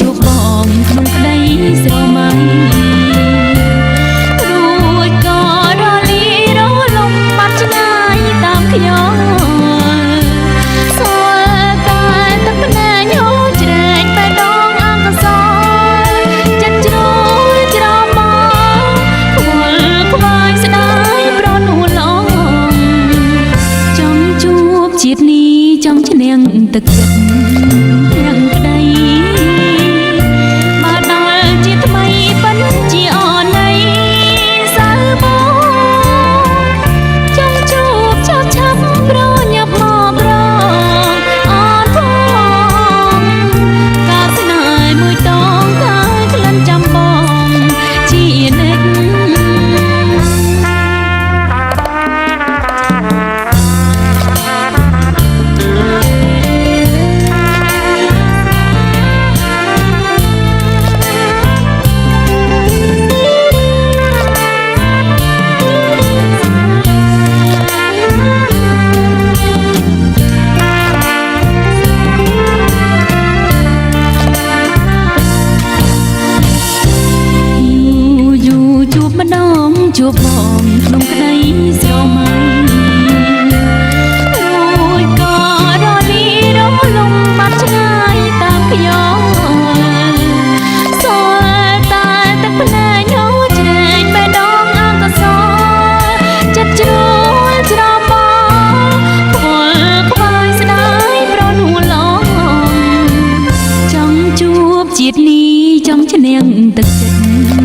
ជួបបងក្នុងក្តីស្រមៃរួចក៏រលីរលំបាត់ឆ្ងាយតាមខ្ញុំសល់តែទឹកភ្នែកហូរជ្រែកបេះដូងអង្គសចិត្តជ្រួលច្រមុះខ្វល់ខ្វាយស្ដាយប្រនួលអងចង់ជួបជាតិនេះចង់ឈ្នះទឹកចិត្តទាំងក្តីបើដល់ជាថ្មីប៉ុនជាអណ័យសើមកចង់ជួបចោលឆាប់ប្រញាប់មករងអត់ធំការស្នេហ៍មួយតងកាយក្លិនចាំបងជានិច្ចជួបបងក្នុងក្តីស្រមៃរួចក៏រលីរលំបាត់ឆ្ងាយតាមខ្ញុំសល់តែទឹកភ្នែកហូរជ្រែកបេះដូងអង្គសចិត្តជ្រួលច្រមុះខ្វល់ខ្វាយស្ដាយប្រនួលអងចង់ជួបជាតិនេះចង់ឈ្នះទឹកចិត្ត